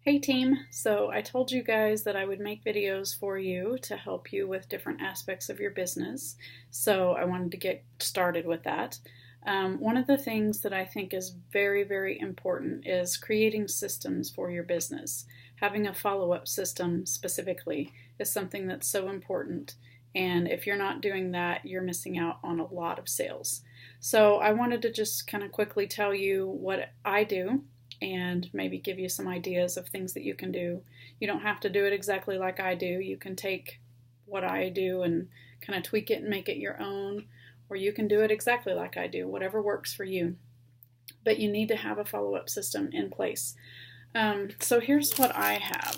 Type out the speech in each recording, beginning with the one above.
Hey team, so I told you guys that I would make videos for you to help you with different aspects of your business. So I wanted to get started with that. One of the things that I think is very, very important is creating systems for your business. Having a follow-up system specifically is something that's so important. And if you're not doing that, you're missing out on a lot of sales. So I wanted to just kind of quickly tell you what I do and maybe give you some ideas of things that you can do. You don't have to do it exactly like I do. You can take what I do and kind of tweak it and make it your own, or you can do it exactly like I do, whatever works for you. But you need to have a follow-up system in place. So here's what I have.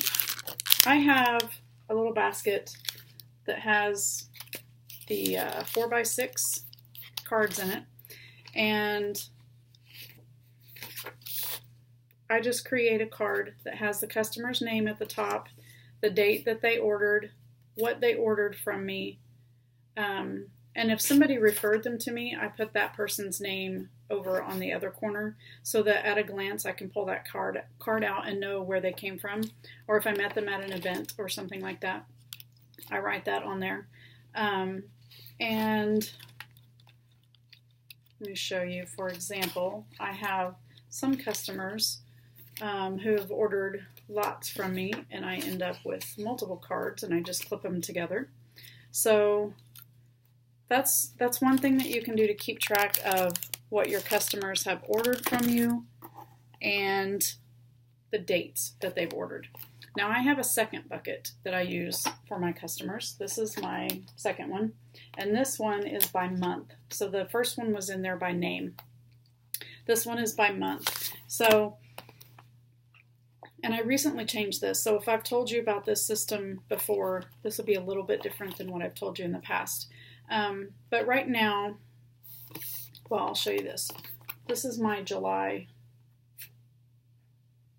I have a little basket that has the 4x6 cards in it, and I just create a card that has the customer's name at the top, the date that they ordered, what they ordered from me, and if somebody referred them to me, I put that person's name over on the other corner so that at a glance I can pull that card out and know where they came from. Or if I met them at an event or something like that, I write that on there. And let me show you, for example, I have some customers who have ordered lots from me, and I end up with multiple cards, and I just clip them together. So that's one thing that you can do to keep track of what your customers have ordered from you and the dates that they've ordered. Now I have a second bucket that I use for my customers. This is my second one, and this one is by month. So the first one was in there by name. This one is by month. So, and I recently changed this, so if I've told you about this system before, this will be a little bit different than what I've told you in the past. But right now, well, I'll show you this. This is my July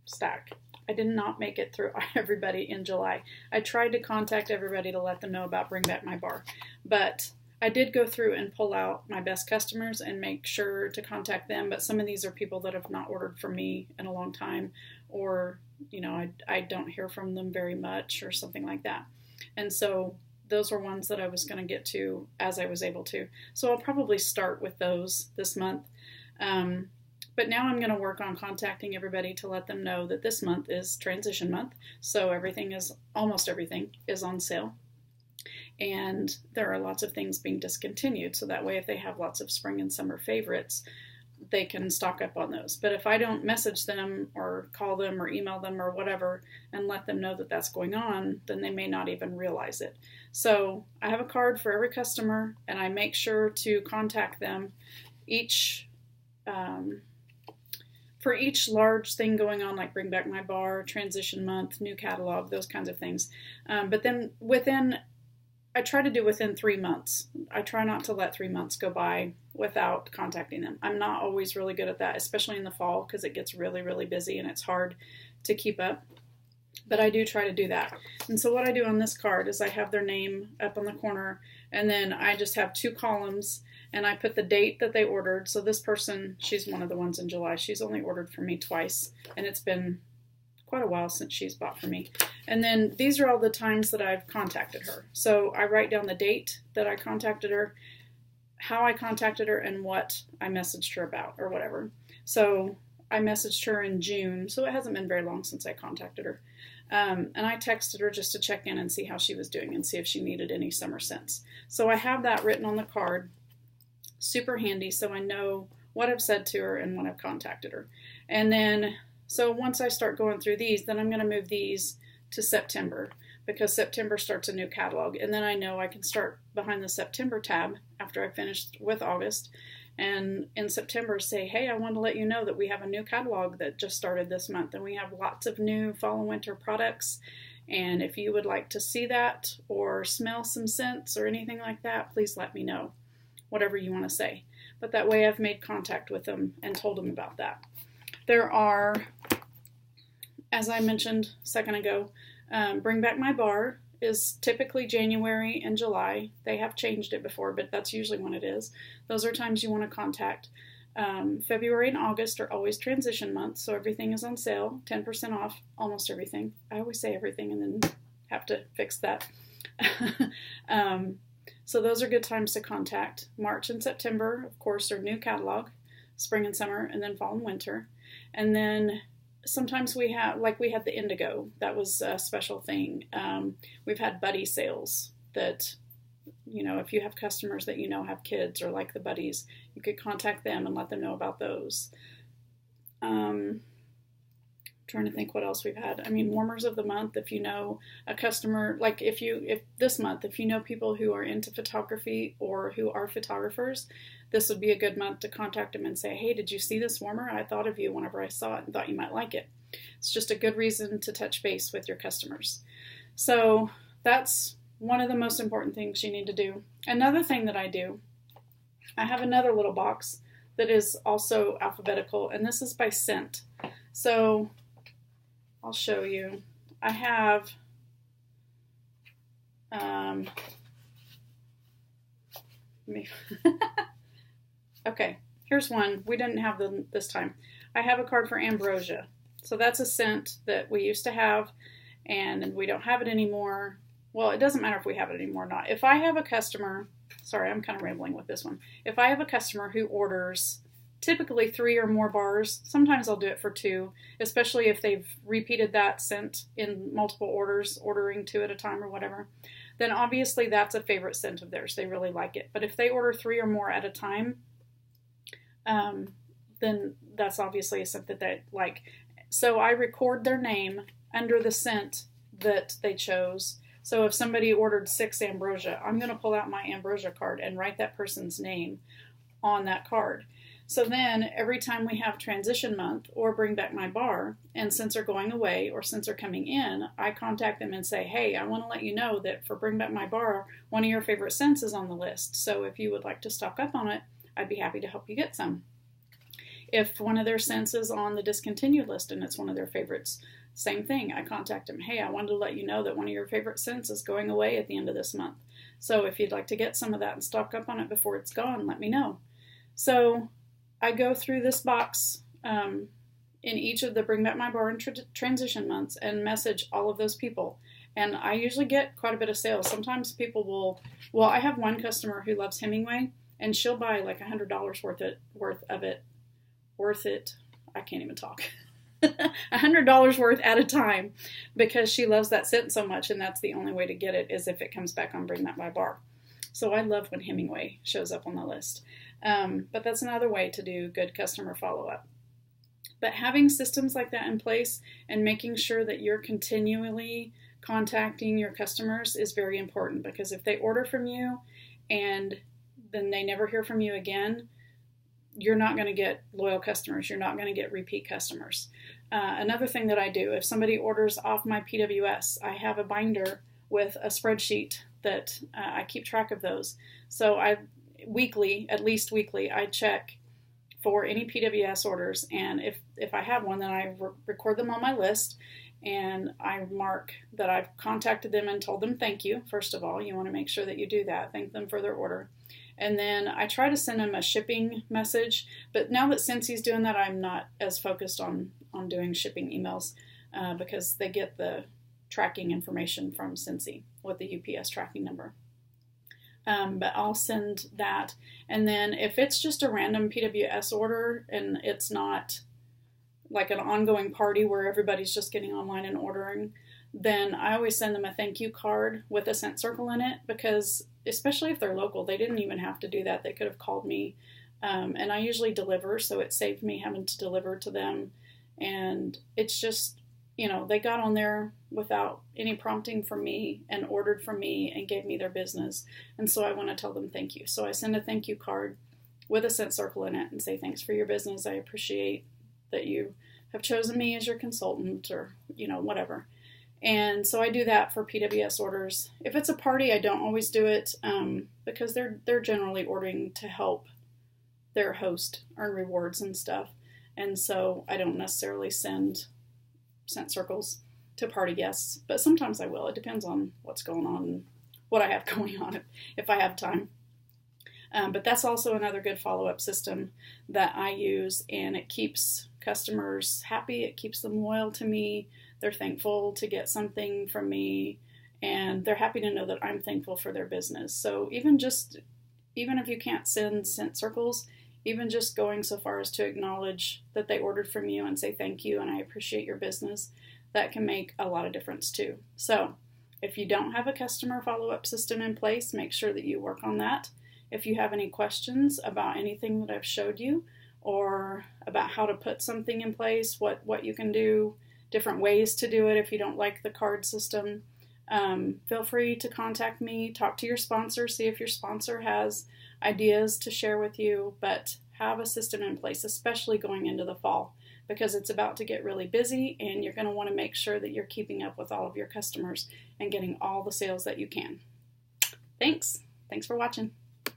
stack. I did not make it through everybody in July. I tried to contact everybody to let them know about Bring Back My Bar, but I did go through and pull out my best customers and make sure to contact them, but some of these are people that have not ordered from me in a long time, or I don't hear from them very much or something like that. And so those were ones that I was going to get to as I was able to. So I'll probably start with those this month. But now I'm going to work on contacting everybody to let them know that this month is transition month. So almost everything is on sale. And there are lots of things being discontinued. So that way, if they have lots of spring and summer favorites, they can stock up on those. But if I don't message them or call them or email them or whatever and let them know that that's going on, then they may not even realize it. So I have a card for every customer, and I make sure to contact them for each large thing going on, like Bring Back My Bar, transition month, new catalog, those kinds of things. But then I try to do within 3 months. I try not to let 3 months go by without contacting them. I'm not always really good at that, especially in the fall, because it gets really, really busy and it's hard to keep up. But I do try to do that. And so what I do on this card is I have their name up on the corner, and then I just have 2 columns, and I put the date that they ordered. So this person, she's one of the ones in July. She's only ordered from me twice, and it's been quite a while since she's bought from me. And then these are all the times that I've contacted her. So I write down the date that I contacted her, how I contacted her, and what I messaged her about or whatever. So I messaged her in June, so it hasn't been very long since I contacted her. And I texted her just to check in and see how she was doing and see if she needed any summer scents. So I have that written on the card, super handy, so I know what I've said to her and when I've contacted her. And then, so once I start going through these, then I'm going to move these to September, because September starts a new catalog. And then I know I can start behind the September tab after I finished with August, and in September say, hey, I want to let you know that we have a new catalog that just started this month, and we have lots of new fall and winter products. And if you would like to see that or smell some scents or anything like that, please let me know, whatever you want to say. But that way I've made contact with them and told them about that. There are, as I mentioned a second ago, Bring Back My Bar is typically January and July. They have changed it before, but that's usually when it is. Those are times you want to contact. February and August are always transition months, so everything is on sale, 10% off almost everything. I always say everything and then have to fix that. So those are good times to contact. March and September, of course, are new catalog, spring and summer, and then fall and winter. And then sometimes we had the Indigo. That was a special thing. We've had buddy sales that, if you have customers that have kids or like the buddies, you could contact them and let them know about those. Trying to think what else we've had. Warmers of the month, if you know a customer, like if this month, if you know people who are into photography or who are photographers, this would be a good month to contact them and say, hey, did you see this warmer? I thought of you whenever I saw it and thought you might like it. It's just a good reason to touch base with your customers. So that's one of the most important things you need to do. Another thing that I do, I have another little box that is also alphabetical, and this is by scent. So I'll show you. I have okay, here's one. We didn't have them this time. I have a card for ambrosia. So that's a scent that we used to have, and we don't have it anymore. Well, it doesn't matter if we have it anymore or not. If I have a customer, sorry, I'm kind of rambling with this one. If I have a customer who orders typically 3 or more bars, sometimes I'll do it for 2, especially if they've repeated that scent in multiple orders, ordering 2 at a time or whatever, then obviously that's a favorite scent of theirs. They really like it. But if they order 3 or more at a time, then that's obviously a scent that they like. So I record their name under the scent that they chose. So if somebody ordered 6 ambrosia, I'm going to pull out my ambrosia card and write that person's name on that card. So then every time we have transition month or bring back my bar, and since they're going away or since they're coming in, I contact them and say, hey, I want to let you know that for bring back my bar, one of your favorite scents is on the list. So if you would like to stock up on it, I'd be happy to help you get some. If one of their scents is on the discontinued list and it's one of their favorites, same thing. I contact them. Hey, I wanted to let you know that one of your favorite scents is going away at the end of this month. So if you'd like to get some of that and stock up on it before it's gone, let me know. So I go through this box in each of the Bring Back My Bar and transition months and message all of those people. And I usually get quite a bit of sales. Sometimes people will, I have one customer who loves Hemingway, and she'll buy like $100 worth it. I can't even talk. $100 worth at a time because she loves that scent so much, and that's the only way to get it is if it comes back on Bring Back My Bar. So I love when Hemingway shows up on the list. But that's another way to do good customer follow-up. But having systems like that in place and making sure that you're continually contacting your customers is very important, because if they order from you and then they never hear from you again, you're not going to get loyal customers. You're not going to get repeat customers. Another thing that I do, if somebody orders off my PWS, I have a binder with a spreadsheet that I keep track of those. So at least weekly, I check for any PWS orders. And if I have one, then I record them on my list, and I mark that I've contacted them and told them thank you. First of all, you want to make sure that you do that. Thank them for their order. And then I try to send them a shipping message. But now that Scentsy's doing that, I'm not as focused on doing shipping emails because they get the tracking information from Scentsy with the UPS tracking number. But I'll send that. And then if it's just a random PWS order and it's not like an ongoing party where everybody's just getting online and ordering, then I always send them a thank you card with a scent circle in it, because especially if they're local, they didn't even have to do that. They could have called me. And I usually deliver, so it saved me having to deliver to them. And it's just, they got on there without any prompting from me and ordered from me and gave me their business. And so I want to tell them thank you. So I send a thank you card with a scent circle in it and say, thanks for your business. I appreciate that you have chosen me as your consultant, or, whatever. And so I do that for PWS orders. If it's a party, I don't always do it because they're generally ordering to help their host earn rewards and stuff. And so I don't necessarily send scent circles to party guests, but sometimes I will. It depends on what's going on and what I have going on if I have time. But that's also another good follow-up system that I use, and it keeps customers happy. It keeps them loyal to me. They're thankful to get something from me, and they're happy to know that I'm thankful for their business. So even if you can't send scent circles, even just going so far as to acknowledge that they ordered from you and say thank you and I appreciate your business, that can make a lot of difference too. So if you don't have a customer follow-up system in place, make sure that you work on that. If you have any questions about anything that I've showed you, or about how to put something in place, what you can do, different ways to do it if you don't like the card system, feel free to contact me, talk to your sponsor, see if your sponsor has ideas to share with you, but have a system in place, especially going into the fall, because it's about to get really busy and you're going to want to make sure that you're keeping up with all of your customers and getting all the sales that you can. Thanks for watching.